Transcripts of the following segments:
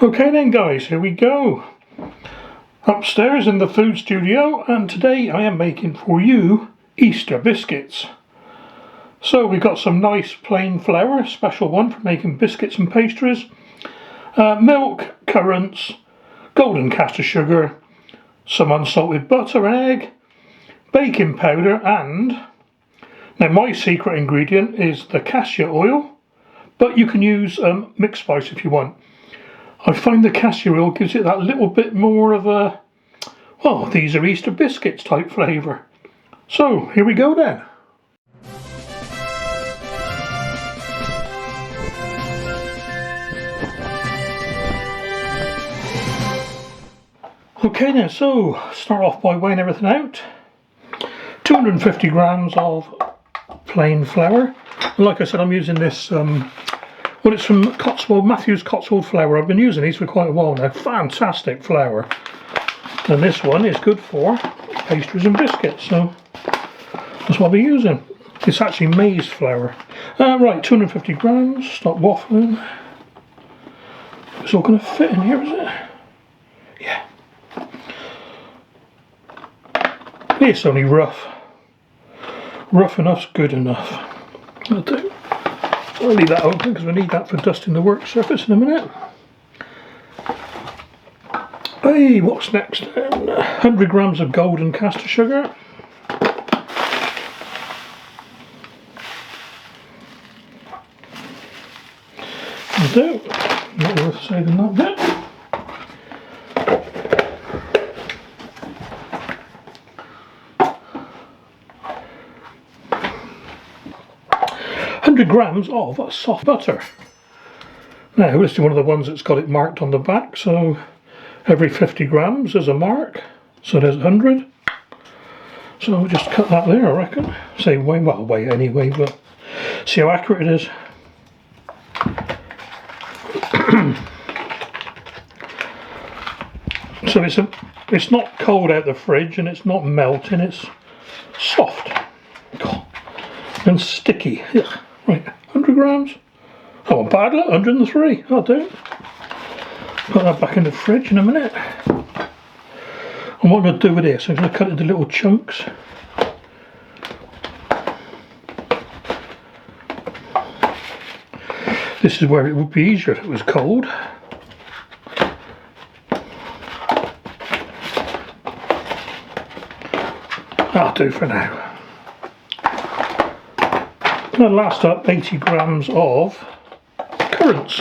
Okay then guys, here we go. Upstairs in the food studio, and today I am making for you Easter biscuits. So we've got some nice plain flour, special one for making biscuits and pastries, milk, currants, golden caster sugar, some unsalted butter and egg, baking powder, and now my secret ingredient is the cassia oil, but you can use mixed spice if you want. I find the cassia oil gives it that little bit more of a, well, these are Easter biscuits type flavour. So here we go then. Okay then, so start off by weighing everything out. 250 grams of plain flour. And like I said, I'm using this well, it's from Matthew's Cotswold flour. I've been using these for quite a while now. Fantastic flour. And this one is good for pastries and biscuits, so that's what I'll be using. It's actually maize flour. Right, 250 grams. Stop waffling. It's all going to fit in here, is it? Yeah. It's only rough. Rough enough's good enough. That'll do. I'll leave that open because we need that for dusting the work surface in a minute. Hey, what's next? 100 grams of golden caster sugar. That'll do. Not worth saving that bit. Grams of soft butter. Now this is one of the ones that's got it marked on the back, so every 50 grams there's a mark, so there's 100. So we'll just cut that there, I reckon. Say weigh, well, weigh anyway, but see how accurate it is. So it's not cold out the fridge and it's not melting, it's soft and sticky. Ugh. Right, 100 grams. Oh, bad luck, 103. I'll do. Put that back in the fridge in a minute. And what I'm going to do with this, I'm going to cut it into little chunks. This is where it would be easier if it was cold. That'll do for now. And last up, 80 grams of currants.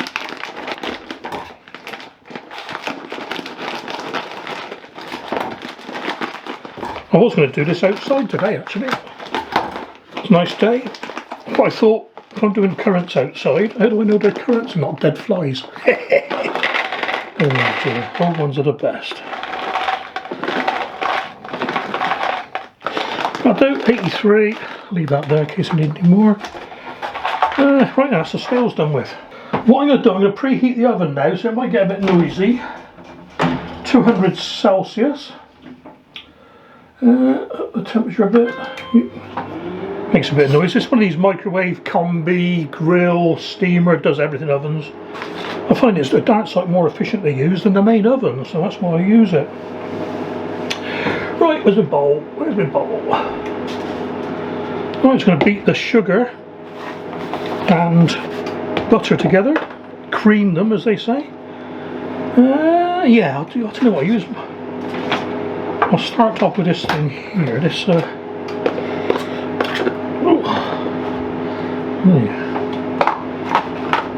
I was going to do this outside today actually. It's a nice day. But I thought, if I'm doing currants outside, how do I know they're currants and not dead flies? Oh dear, old ones are the best. I'll do 83. Leave that there in case I need any more. Right now, so the scale's done with. What I'm going to do, I'm going to preheat the oven now, so it might get a bit noisy. 200 Celsius. Up the temperature a bit. Makes a bit of noise. It's one of these microwave, combi, grill, steamer, does everything ovens. I find it's a darn sight more efficiently used than the main oven, so that's why I use it. Right, where's my bowl? Where's my bowl? I'm just going to beat the sugar and butter together, cream them as they say. Yeah, I'll tell you what I use. I'll start off with this thing here. This yeah.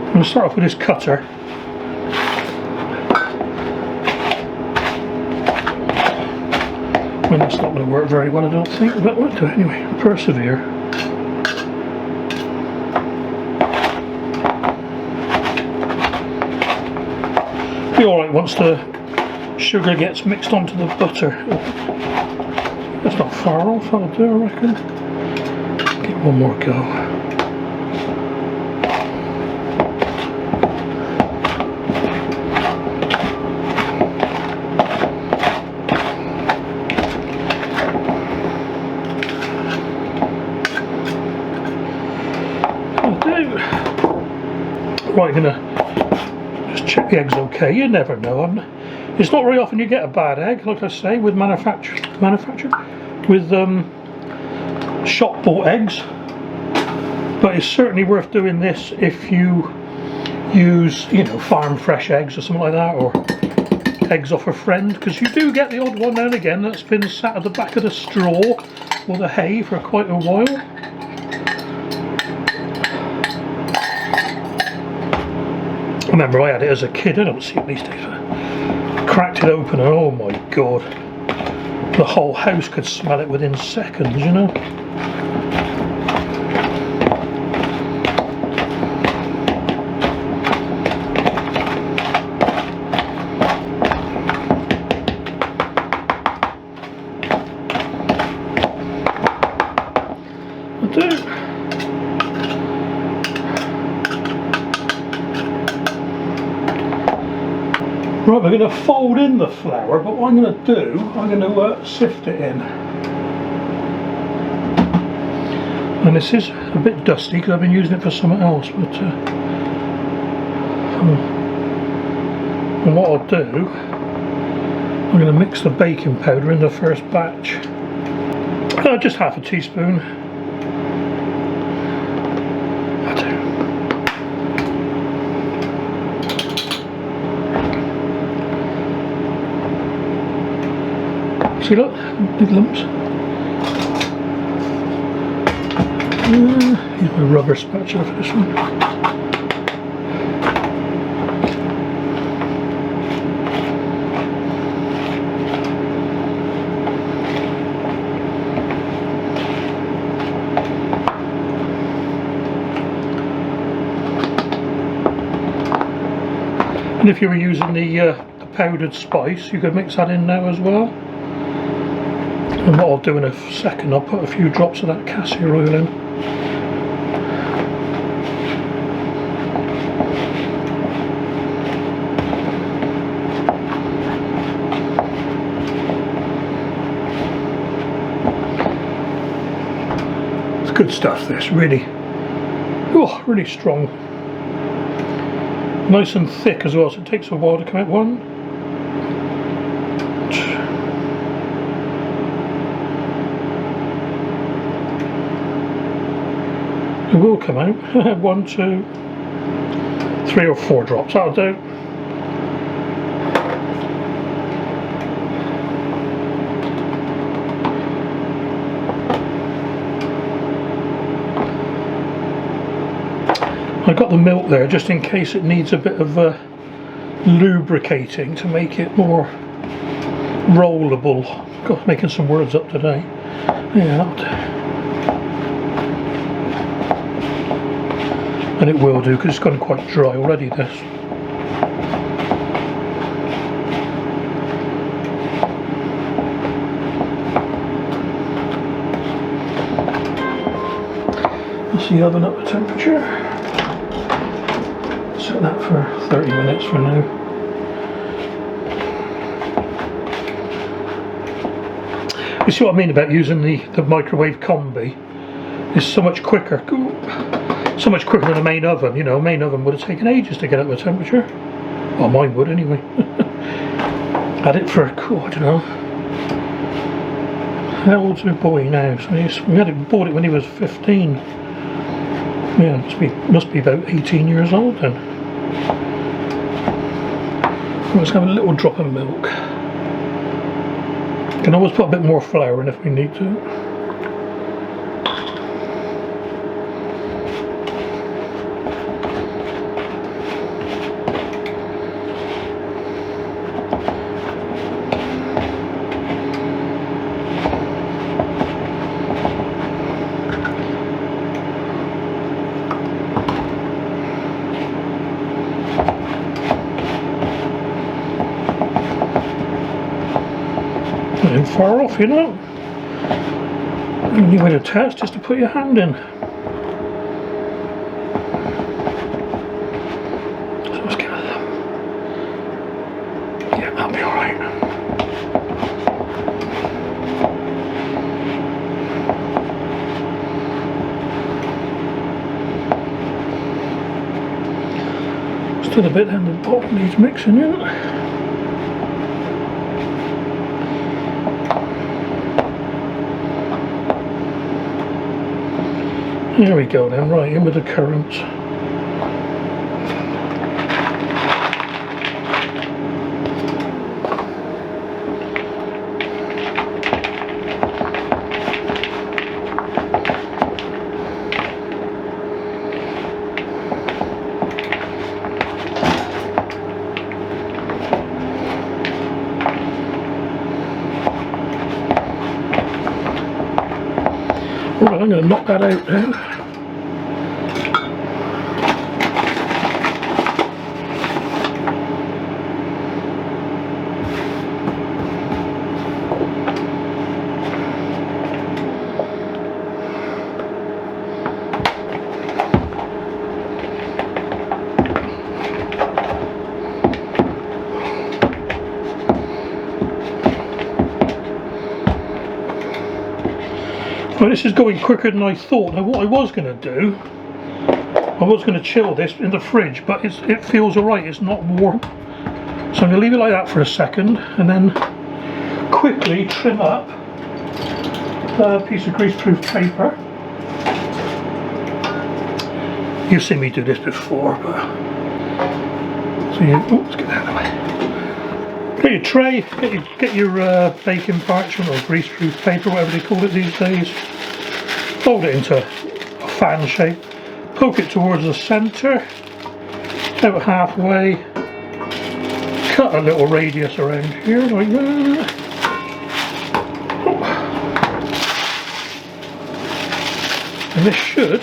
I'm going to start off with this cutter. I mean, that's not going to work very well, I don't think, but we'll do it anyway. Persevere. Be alright once the sugar gets mixed onto the butter. That's not far off, that'll do, I reckon. Give one more go. Right, I'm going to just check the egg's okay. You never know. It's not very often you get a bad egg, like I say, with manufactured with shop bought eggs. But it's certainly worth doing this if you use, you know, farm fresh eggs or something like that, or eggs off a friend, because you do get the odd one now and again that's been sat at the back of the straw or the hay for quite a while. I remember I had it as a kid. I don't see it these days. Cracked it open and oh my god, the whole house could smell it within seconds, you know. Right, we're going to fold in the flour, but what I'm going to do, I'm going to sift it in. And this is a bit dusty because I've been using it for something else, but and what I'll do, I'm going to mix the baking powder in the first batch. Just half a teaspoon. See, look, big lumps. Use my rubber spatula for this one. And if you were using the powdered spice, you could mix that in now as well. And what I'll do in a second, I'll put a few drops of that cassia oil in. It's good stuff, this, really. Oh, really strong. Nice and thick as well, so it takes a while to come out. 1, it will come out. 1, 2, 3 or 4 drops, that'll do. I got the milk there just in case it needs a bit of lubricating to make it more rollable. God, making some words up today. Yeah, that'll do. And it will do because it's gone quite dry already, this. That's the oven up to temperature. Set that for 30 minutes for now. You see what I mean about using the microwave combi? It's so much quicker. So much quicker than a main oven, you know. A main oven would have taken ages to get up to temperature. Well, mine would anyway. Had it for, oh, I don't know. How old's my boy now? So we bought it when he was 15. Yeah, must be about 18 years old then. Let's have a little drop of milk. Can always put a bit more flour in if we need to. Not far off, you know. The only way to test is to put your hand in. So let's get a lump. Yeah, that'll be alright. To the bit and the bottom needs mixing in. There we go then, right in with the currants. Right, I'm going to knock that out now. Well, this is going quicker than I thought. Now what I was going to do, I was going to chill this in the fridge, but it feels alright, it's not warm. So I'm going to leave it like that for a second and then quickly trim up a piece of greaseproof paper. You've seen me do this before, but so let's get that out of the way. Get your tray, get your baking parchment or greaseproof paper, whatever they call it these days. Fold it into a fan shape, poke it towards the centre, about halfway, cut a little radius around here like that. And this should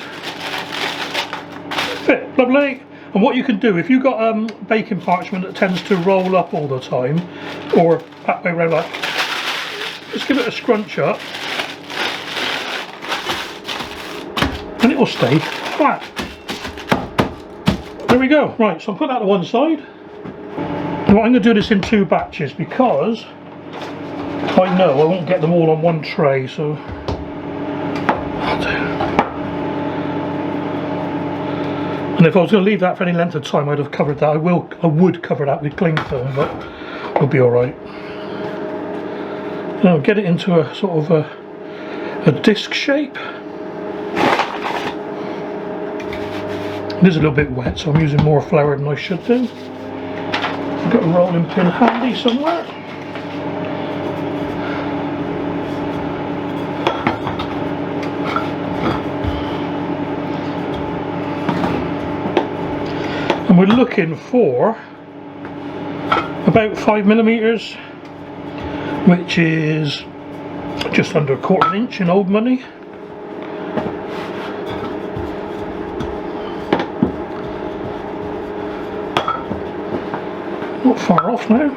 fit, lovely. And what you can do, if you've got baking parchment that tends to roll up all the time, or that way around, like, just give it a scrunch up and it will stay flat. There we go. Right, so I'll put that to one side. Now I'm going to do this in 2 batches because I know I won't get them all on one tray, so I'll do. And if I was going to leave that for any length of time, I'd have covered that. I would cover that with cling film, but it'll be all right. Now get it into a sort of a disc shape. It is a little bit wet, so I'm using more flour than I should do. I've got a rolling pin handy somewhere. And we're looking for about 5mm, which is just under 1/4 inch in old money. Not far off now.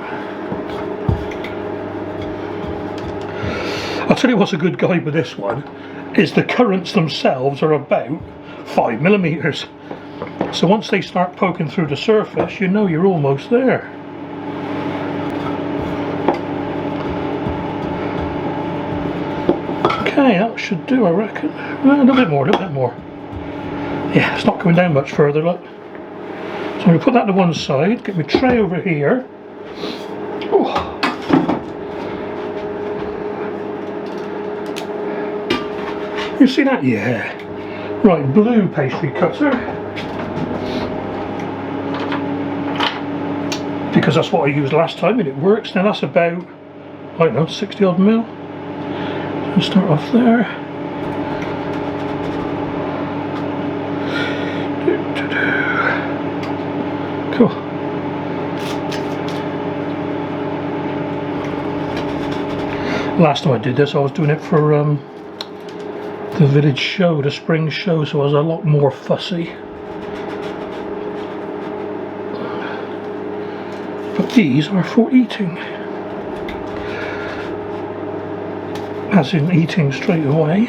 I'll tell you what's a good guide with this one is the currants themselves are about 5mm. So once they start poking through the surface, you know you're almost there. Okay, that should do, I reckon. A little bit more, a little bit more. Yeah, it's not coming down much further, look. So I'm going to put that to one side, get my tray over here. Oh. You see that? Yeah. Right, blue pastry cutter. Because that's what I used last time and it works. Now that's about, I don't know, 60 odd mil. So start off there. Cool. Last time I did this, I was doing it for the village show, the spring show, so I was a lot more fussy. But these are for eating. As in eating straight away.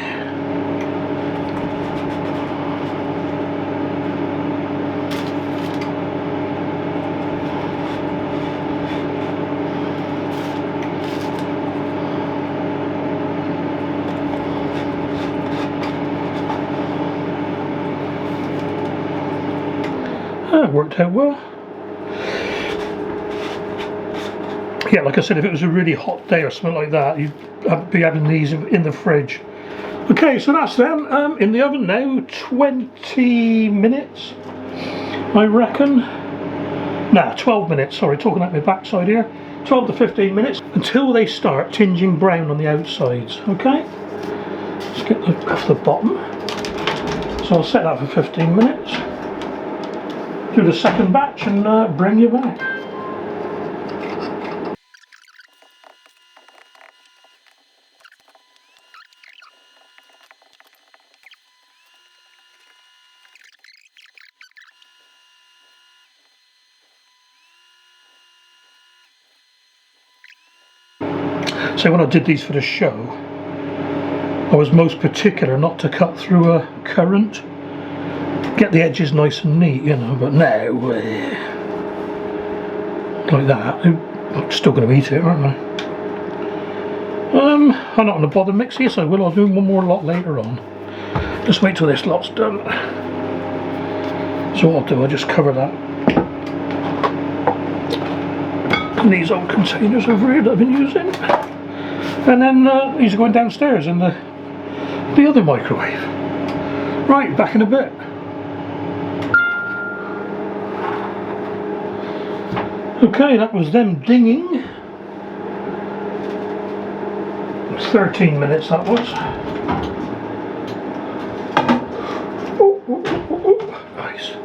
That worked out well. Yeah, like I said, if it was a really hot day or something like that, you'd be having these in the fridge. Okay, so that's them in the oven now. 20 minutes, I reckon. Nah, 12 minutes, sorry, talking out my backside here. 12 to 15 minutes until they start tinging brown on the outsides. Okay, let's get off the bottom. So I'll set that for 15 minutes. Do the second batch and bring you back. So when I did these for the show, I was most particular not to cut through a currant. Get the edges nice and neat, you know, but now, like that, I'm still going to eat it, aren't I? I'm not going to bother mixing this, I will. I'll do one more lot later on. Just wait till this lot's done. So what I'll do, I'll just cover that in these old containers over here that I've been using. And then these are going downstairs in the other microwave. Right, back in a bit. Okay, that was them dinging. It was 13 minutes, that was. Ooh, ooh, ooh, ooh. Nice.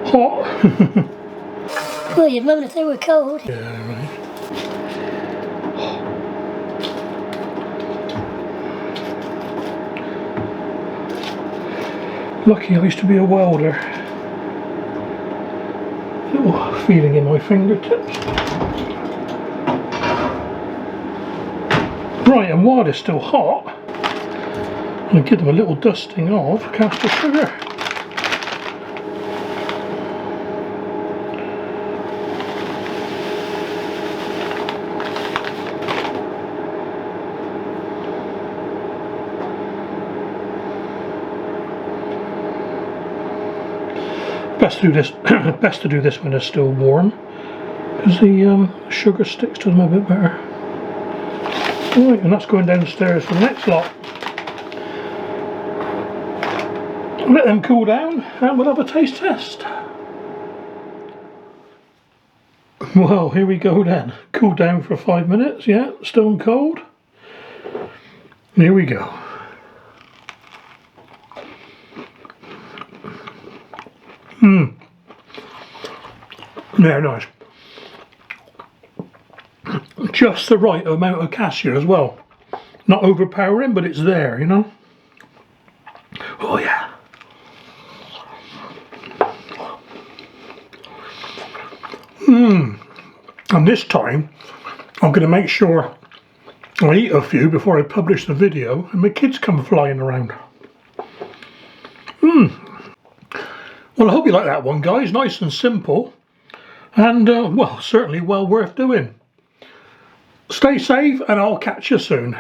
Hot. Well, your mum if they were cold. Yeah, right. Lucky I used to be a welder. Little feeling in my fingertips. Right, and while they're still hot, I'm going to give them a little dusting of caster sugar. Best to do this when they're still warm, because the sugar sticks to them a bit better. Right, and that's going downstairs for the next lot. Let them cool down and we'll have a taste test. Well, here we go then. Cool down for 5 minutes, yeah, stone cold. Here we go. Yeah, nice. Just the right amount of cassia as well. Not overpowering, but it's there, you know. Oh yeah. And this time, I'm going to make sure I eat a few before I publish the video and my kids come flying around. Well, I hope you like that one, guys. Nice and simple. And, well, certainly well worth doing. Stay safe and I'll catch you soon.